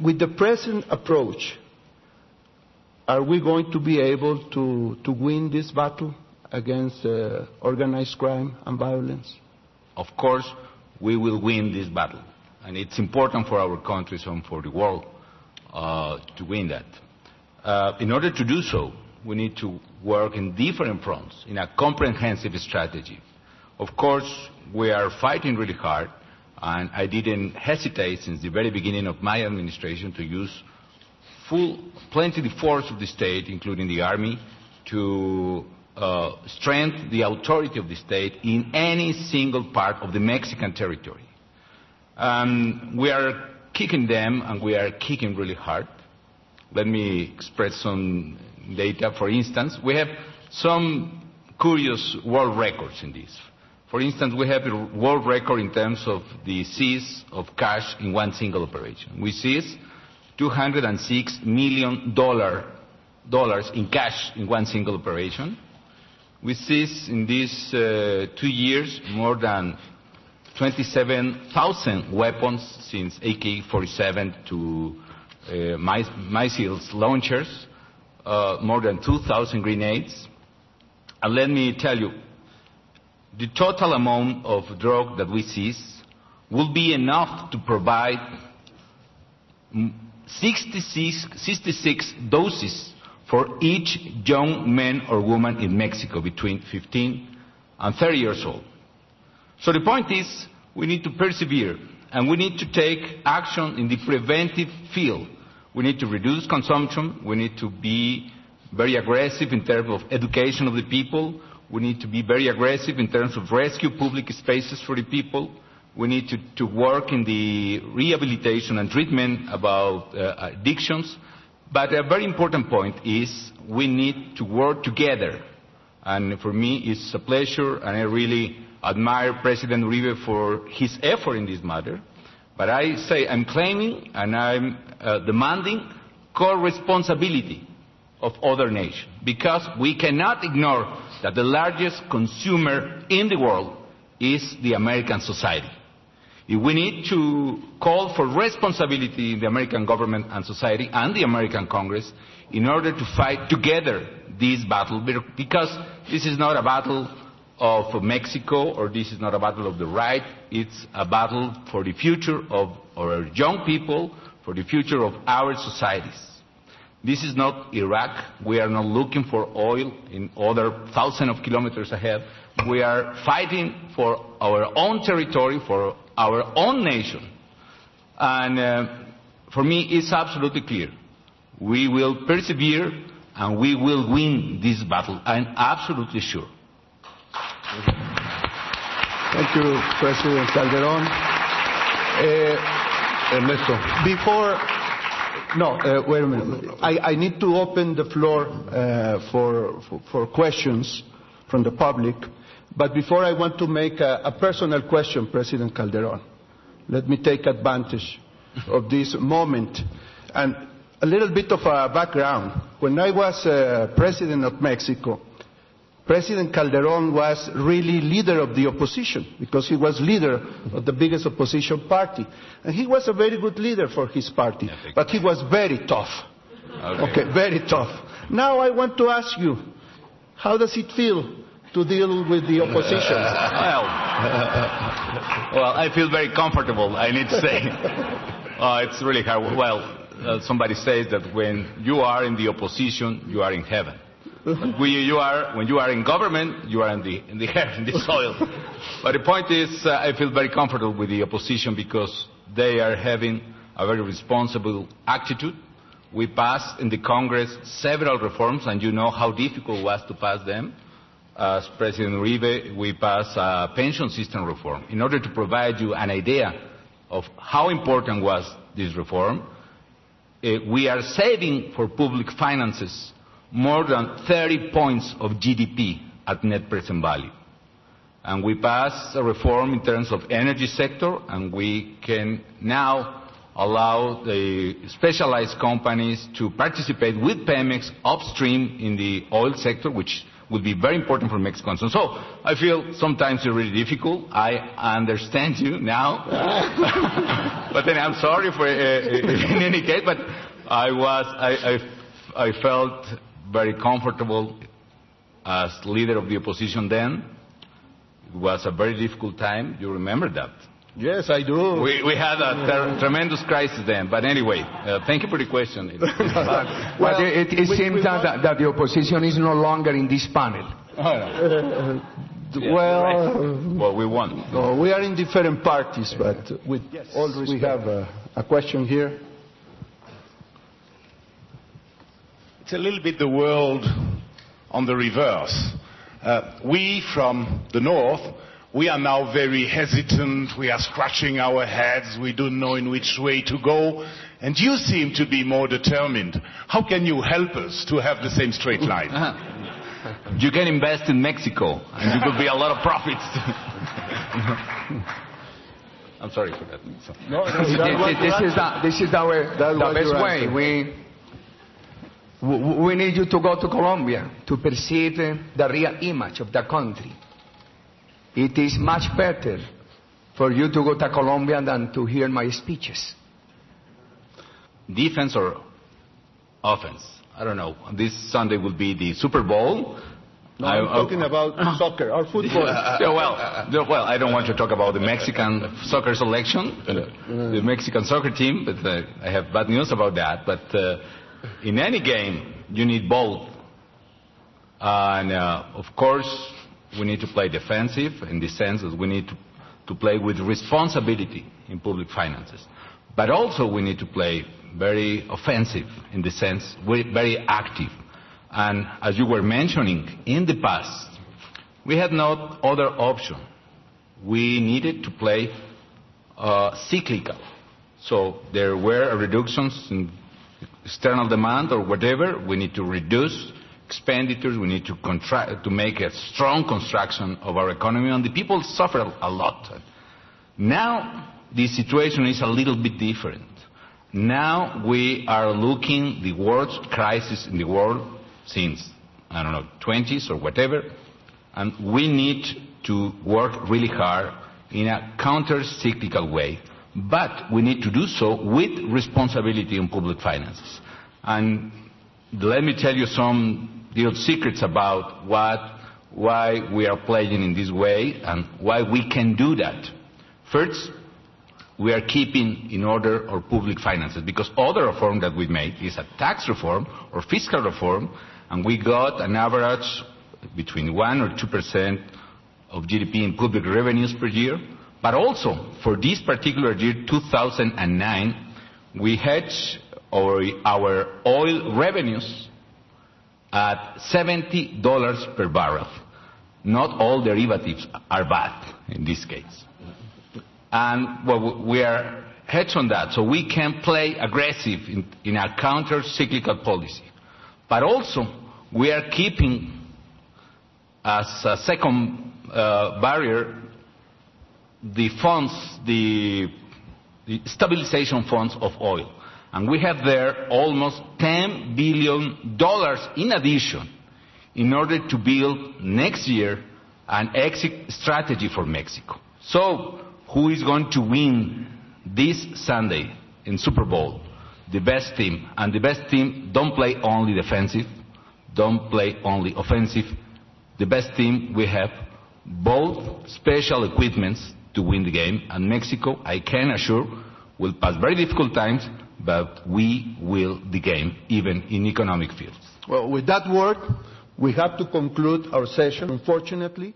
with the present approach, are we going to be able to win this battle against organized crime and violence? Of course, we will win this battle. And it's important for our countries and for the world to win that. In order to do so, we need to work in different fronts, in a comprehensive strategy. Of course, we are fighting really hard, and I didn't hesitate since the very beginning of my administration to use plenty the force of the state, including the army, to strengthen the authority of the state in any single part of the Mexican territory. We are kicking them, and we are kicking really hard. Let me express some data. For instance, we have some curious world records in this. For instance, we have a world record in terms of the seize of cash in one single operation. We seized $206 million in cash in one single operation. We seized in these 2 years more than 27,000 weapons, since AK-47 to missiles launchers, more than 2,000 grenades. And let me tell you, the total amount of drug that we seize will be enough to provide 66 doses for each young man or woman in Mexico between 15 and 30 years old. So the point is, we need to persevere, and we need to take action in the preventive field. We need to reduce consumption. We need to be very aggressive in terms of education of the people. We need to be very aggressive in terms of rescue public spaces for the people. We need to work in the rehabilitation and treatment about addictions. But a very important point is we need to work together. And for me, it's a pleasure, and I really admire President Uribe for his effort in this matter. But I say I'm claiming and I'm demanding co-responsibility of other nations, because we cannot ignore that the largest consumer in the world is the American society. If we need to call for responsibility in the American government and society and the American Congress in order to fight together this battle, because this is not a battle of Mexico, or this is not a battle of the right, it's a battle for the future of our young people, for the future of our societies. This is not Iraq. We are not looking for oil in other thousands of kilometers ahead. We are fighting for our own territory, for our own nation. And for me, it's absolutely clear. We will persevere and we will win this battle. I'm absolutely sure. Thank you, President Calderon. Ernesto. Wait a minute. I need to open the floor for questions from the public. But before, I want to make a personal question, President Calderon. Let me take advantage of this moment. And a little bit of a background. When I was President of Mexico, President Calderon was really leader of the opposition, because he was leader of the biggest opposition party. And he was a very good leader for his party, but he was very tough. Okay, very tough. Now I want to ask you, how does it feel to deal with the opposition? Well, I feel very comfortable, I need to say. It's really hard. Well, somebody says that when you are in the opposition, you are in heaven. When you are in government, you are in the air, in the soil. But the point is, I feel very comfortable with the opposition because they are having a very responsible attitude. We passed in the Congress several reforms, and you know how difficult it was to pass them. As President Uribe, we passed a pension system reform. In order to provide you an idea of how important was this reform, we are saving for public finances more than 30 points of GDP at net present value. And we passed a reform in terms of energy sector, and we can now allow the specialized companies to participate with Pemex upstream in the oil sector, which will be very important for Mexicans. And so I feel sometimes it's really difficult. I understand you now. But then I'm sorry for in any case, but I felt very comfortable as leader of the opposition then. It was a very difficult time. You remember that? Yes, I do. We had a tremendous crisis then. But anyway, thank you for the question. Well, it seems that the opposition is no longer in this panel. Well, we won. No, we are in different parties, but with all respect, we have a question here. It's a little bit the world on the reverse. We from the north, we are now very hesitant, we are scratching our heads, we don't know in which way to go, and you seem to be more determined. How can you help us to have the same straight line? You can invest in Mexico, and you could be a lot of profits. I'm sorry for that. No, this is the best way. We need you to go to Colombia to perceive the real image of the country. It is much better for you to go to Colombia than to hear my speeches. Defense or offense? I don't know. This Sunday will be the Super Bowl. No, I'm talking about soccer or football. Well, I don't want to talk about the Mexican soccer selection, the Mexican soccer team, but I have bad news about that. But in any game, you need both. And of course, we need to play defensive in the sense that we need to play with responsibility in public finances. But also we need to play very offensive in the sense we're very active. And as you were mentioning, in the past, we had no other option. We needed to play cyclical. So there were reductions in external demand or whatever. We need to reduce expenditures, we need to make a strong construction of our economy, and the people suffer a lot. Now, the situation is a little bit different. Now we are looking the worst crisis in the world since, 20s or whatever, and we need to work really hard in a counter-cyclical way, but we need to do so with responsibility in public finances. And let me tell you some little secrets about why we are playing in this way and why we can do that. First, we are keeping in order our public finances, because other reform that we made is a tax reform or fiscal reform, and we got an average between 1 or 2% of GDP in public revenues per year. But also, for this particular year, 2009, we hedged our oil revenues at $70 per barrel. Not all derivatives are bad in this case. And we are hedged on that, so we can play aggressive in a counter-cyclical policy. But also, we are keeping as a second barrier the funds, the stabilization funds of oil. And we have there almost $10 billion in addition in order to build next year an exit strategy for Mexico. So, who is going to win this Sunday in Super Bowl? The best team. And the best team don't play only defensive, don't play only offensive. The best team, we have both special equipments to win the game. And Mexico, I can assure, will pass very difficult times, but we will the game, even in economic fields. Well, with that word, we have to conclude our session, unfortunately.